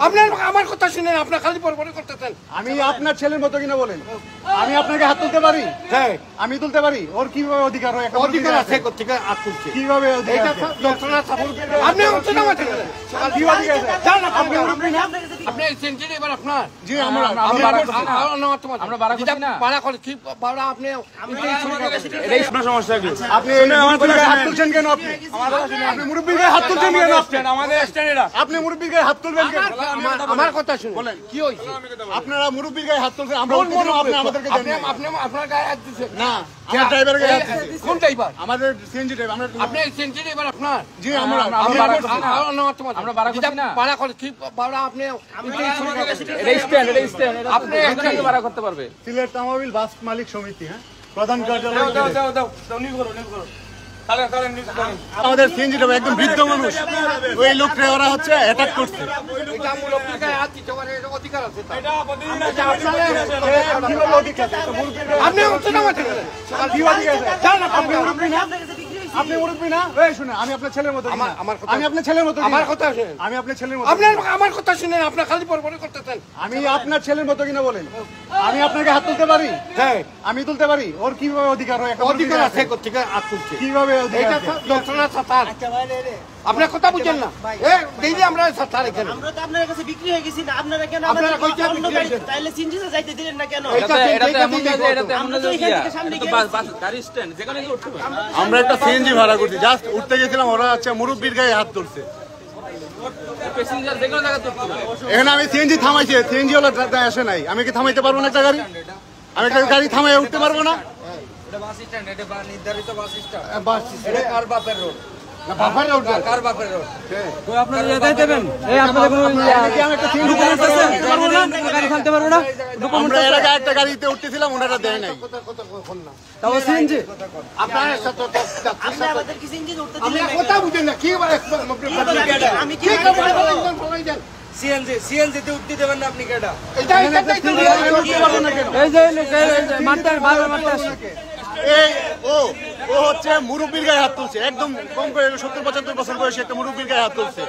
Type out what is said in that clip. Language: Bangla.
আপনার আমার কথা শুনেন, আপনার খালি পরপরে করতেছেন। আমি আপনার ছেলের মতো কিনা বলেন, আমি আপনাকে হাত তুলতে পারি? হ্যাঁ আমি তুলতে পারি। ওর কিভাবে অধিকার হয়? একটা অধিকার আছে, কোথেকে হাত তুলছে কিভাবে অধিকার এটা আছে? যন্ত্রণা আপনি হচ্ছেন আমাদের কি অধিকার আছে? জান আপনি মুরব্বি না? আপনি সেঞ্চুরি এবার আপনার জি আমরা আমরা বাড়া করছি না, বাড়া করে কি বাড়া আপনি এটাই আপনার সমস্যা কি? আপনি মুরব্বির গায়ে হাত তুলছেন কেন? আপনি মুরব্বির গায়ে হাত তুলছেন কেন? আমাদের স্ট্যান্ডার্ড আপনি মুরব্বির গায়ে হাত তুলবেন কেন? আমার কথা শুনুন বলেন। কি হইছে। আপনারা মুরব্বির গায়ে হাত তুলছেন, আমরা উত্তেজিত, আপনি আমাদেরকে আপনি জানেন আপনি আপনার গায়ে হাত দিচ্ছেন না। আমার ড্রাইভারের গায়ে হাত দিয়েছে। কোন ড্রাইভার? আমাদের সিএনজি ড্রাইভার। আমরা আপনি সেঞ্চুরি এবার আপনার জি আমরা আমরা বাড়া করছি না। বাড়া করে কি বাড়া আপনি এটাই স্ট্যান্ড, এটাই স্ট্যান্ড। আপনি আপনি বাড়া করতে পারবে। সিলেট তামাবিল বাস মালিক সমিতি, হ্যাঁ, প্রধান কার্যালয়। আমাদের সিএনজি ড্রাইভার একদম বৃদ্ধ মানুষ, ওই লোকটা ওরা হচ্ছে অ্যাটাক করছে। এটা মুরব্বির গায়ে হাত দিতে পারে, এটা অধিকার আছে তার। কিভাবে অধিকার আছে? আপনি হচ্ছেন আমাদের কি অধিকার আছে? জান আপনি মুরব্বি না? আপনি মুরব্বি না? এই শুনে, আমি আপনার ছেলের মতো কিনা? আমার কথা- আমি আপনার ছেলের মতো কিনা? আমার কথা শুনেন, আমি আপনার ছেলের মতো আপনার কিনা? আমার কথা শুনেন, আপনার খালি পরপরে করতেছেন। আমি আপনার ছেলের মতো কিনা বলেন। আমি আপনাকে হাত তুলতে পারি? হ্যাঁ আমি তুলতে পারি। ওর কিভাবে অধিকার হয়? একটা অধিকার আছে, কোথেকে হাত তুলছে কিভাবে অধিকার এটা আছে? যন্ত্রণা সাতার। আপনার কথা বুঝছেন না? দেখি আমরা সাতার এখানে আমরা তো আপনার কাছে বিক্রি হয়ে গেছি না, আপনারা কেন আপনারা আমাদের কইতে অন্য বিক্রি গাড়ি হয়েছেন? তাইলে সিনজিতে যাইতে দিলেন না কেন? এটাতে এমন না যে এটাতে এমন আমরা না তো যে এখান ইয়া, থেকে সামনে এটা তো বাস গাড়ি স্ট্যান্ড, যেখানে গিয়ে উঠতে পারবে। আমরা একটা সিএনজি ভাড়া করছি, জাস্ট উঠতে গেছিলাম, ওরা হচ্ছে মুরব্বির গায়ে হাত তুলছে। প্যাসেঞ্জার যেখানে জায়গাতে উঠতে পারে। এখানে আমি সিএনজি থামাইছি, সিএনজি ওলা আসে নাই। আমি কি থামাইতে পারবো না একটা গাড়ি? আমি একটা গাড়ি থামাই উঠতে পারবো না? এটা বাস স্ট্যান্ড, এটা নির্ধারিত বাস স্ট্যান্ড। বাস এটা কার বাপের রোড? না, বাফারে উঠবে। কার বাপের রোড? আপনারা যেতে দেবেন। এই আপনাদের কোনো আমি একটা সিএনজি ডকুমেন্ট আছে? পারবো না, গাড়ি ফেলতে পারবো না। আমরা এর আগে একটা গাড়িতে উঠতেছিলাম, ওনারা দেয় নাই। তাও সিএনজি আপনার সাথে আপনি আমাদের কি সিনজিতে উঠতে আপনি দিলেন না কথা কেন? বুঝেন না কি আমি কি কি করব? সিএনজি তে উঠতে দেবেন না আপনি কেডা? এটা এটাই তো উঠতে পারবো না কেন? এই যে মারতে বারবার মারতে আসে। এই ও ও হচ্ছে মুরব্বির গায়ে হাত তুলছে, একদম কম করে 70-75 বছর বয়সী একটা মুরব্বির গায়ে হাত তুলছে।